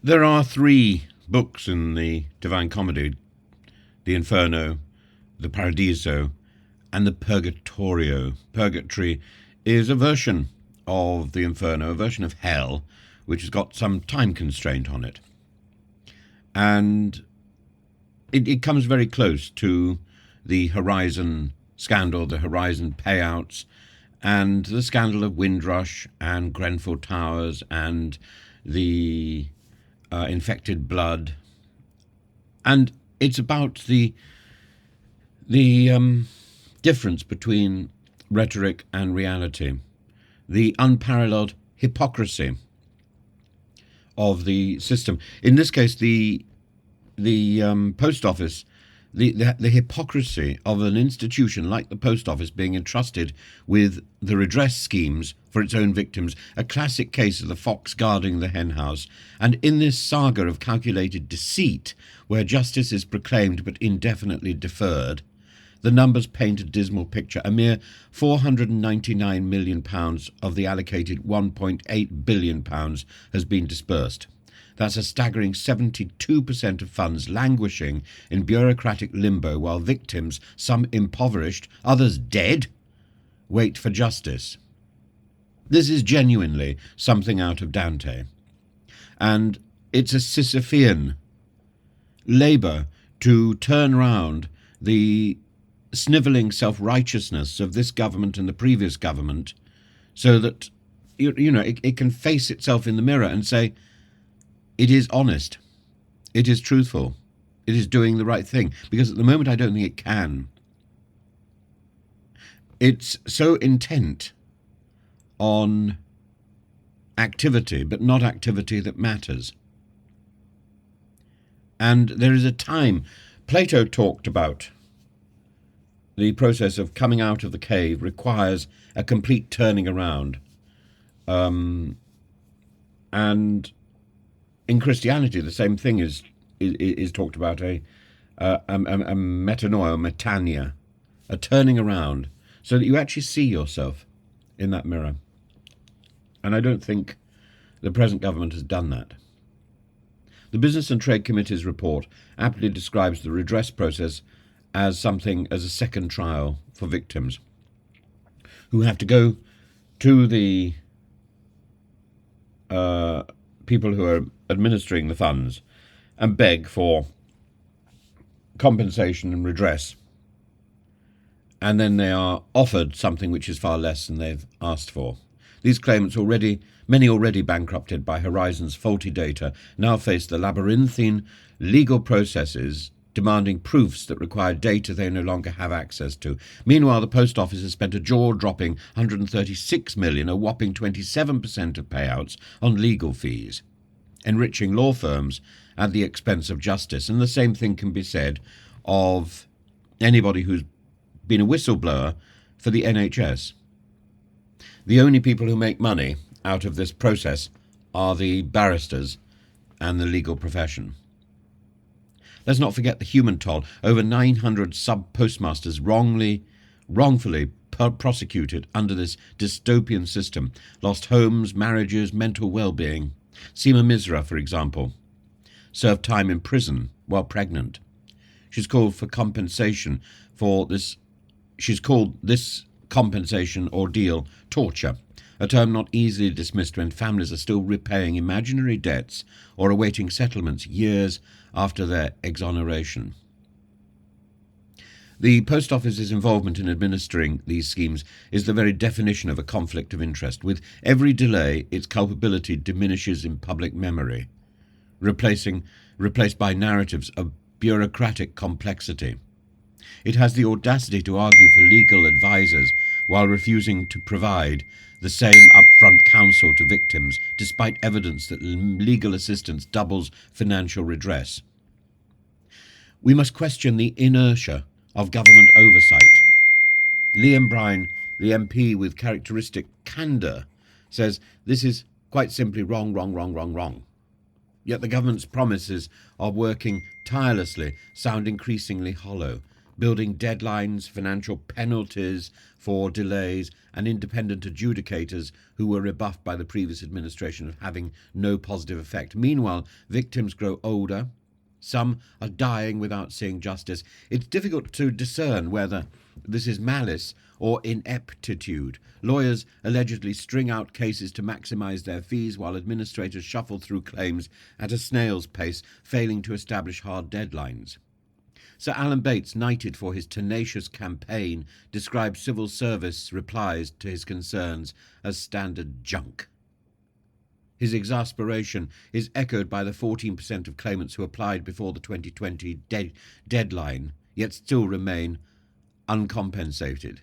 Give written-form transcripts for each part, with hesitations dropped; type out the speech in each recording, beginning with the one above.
There are three books in the Divine Comedy: the Inferno, the Paradiso, and the Purgatorio. Purgatory is a version of the Inferno, a version of hell, which has got some time constraint on it. And it comes very close to the Horizon scandal, the Horizon payouts, and the scandal of Windrush and Grenfell Towers and the infected blood. And it's about the difference between rhetoric and reality, the unparalleled hypocrisy of the system. In this case, the post office, the hypocrisy of an institution like the post office being entrusted with the redress schemes for its own victims, a classic case of the fox guarding the henhouse. And in this saga of calculated deceit, where justice is proclaimed but indefinitely deferred, the numbers paint a dismal picture. A mere £499 million of the allocated £1.8 billion has been disbursed. That's a staggering 72% of funds languishing in bureaucratic limbo while victims, some impoverished, others dead, wait for justice. This is genuinely something out of Dante. And it's a Sisyphean labour to turn round the snivelling self-righteousness of this government and the previous government so that it can face itself in the mirror and say, it is honest, it is truthful, it is doing the right thing. Because at the moment I don't think it can. It's so intent on activity, but not activity that matters. And there is a time, Plato talked about the process of coming out of the cave requires a complete turning around. And in Christianity, the same thing is talked about, a metanoia, metania, a turning around, so that you actually see yourself in that mirror. And I don't think the present government has done that. The Business and Trade Committee's report aptly describes the redress process as a second trial for victims who have to go to the people who are administering the funds and beg for compensation and redress. And then they are offered something which is far less than they've asked for. These claimants, many already bankrupted by Horizon's faulty data, now face the labyrinthine legal processes demanding proofs that require data they no longer have access to. Meanwhile, the Post Office has spent a jaw-dropping £136 million, a whopping 27% of payouts, on legal fees, enriching law firms at the expense of justice. And the same thing can be said of anybody who's been a whistleblower for the NHS. The only people who make money out of this process are the barristers and the legal profession. Let's not forget the human toll. Over 900 sub-postmasters wrongfully prosecuted under this dystopian system, lost homes, marriages, mental well-being. Seema Misra, for example, served time in prison while pregnant. She's called for compensation for this. She's called this compensation ordeal torture, a term not easily dismissed when families are still repaying imaginary debts or awaiting settlements years after their exoneration. The Post Office's involvement in administering these schemes is the very definition of a conflict of interest. With every delay, its culpability diminishes in public memory, replaced by narratives of bureaucratic complexity. It has the audacity to argue for legal advisors while refusing to provide the same upfront counsel to victims, despite evidence that legal assistance doubles financial redress. We must question the inertia of government oversight. Liam Bryan, the MP with characteristic candour, says this is quite simply wrong. Yet the government's promises of working tirelessly sound increasingly hollow. building deadlines, financial penalties for delays, and independent adjudicators who were rebuffed by the previous administration of having no positive effect. Meanwhile, victims grow older. Some are dying without seeing justice. It's difficult to discern whether this is malice or ineptitude. Lawyers allegedly string out cases to maximize their fees while administrators shuffle through claims at a snail's pace, failing to establish hard deadlines. Sir Alan Bates, knighted for his tenacious campaign, described civil service replies to his concerns as standard junk. His exasperation is echoed by the 14% of claimants who applied before the 2020 deadline, yet still remain uncompensated.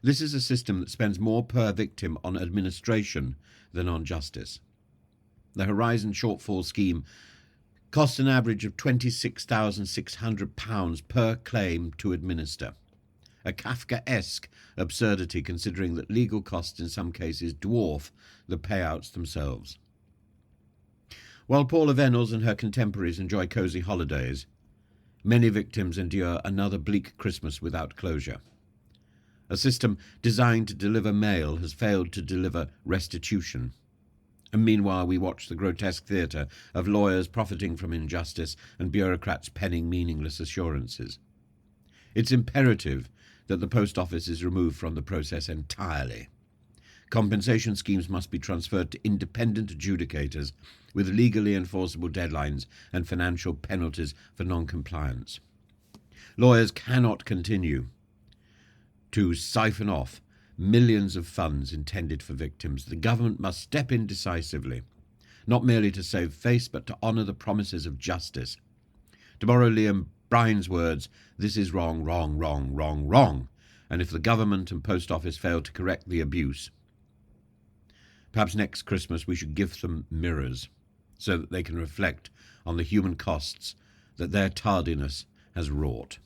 This is a system that spends more per victim on administration than on justice. The Horizon Shortfall Scheme costs an average of £26,600 per claim to administer. A Kafkaesque absurdity, considering that legal costs in some cases dwarf the payouts themselves. While Paula Venables and her contemporaries enjoy cosy holidays, many victims endure another bleak Christmas without closure. A system designed to deliver mail has failed to deliver restitution. And meanwhile, we watch the grotesque theatre of lawyers profiting from injustice and bureaucrats penning meaningless assurances. It's imperative that the post office is removed from the process entirely. Compensation schemes must be transferred to independent adjudicators with legally enforceable deadlines and financial penalties for non-compliance. Lawyers cannot continue to siphon off millions of funds intended for victims. The government must step in decisively, not merely to save face, but to honour the promises of justice. To borrow Liam Bryan's words, this is wrong, wrong, wrong, wrong, wrong. And if the government and post office fail to correct the abuse, perhaps next Christmas we should give them mirrors so that they can reflect on the human costs that their tardiness has wrought.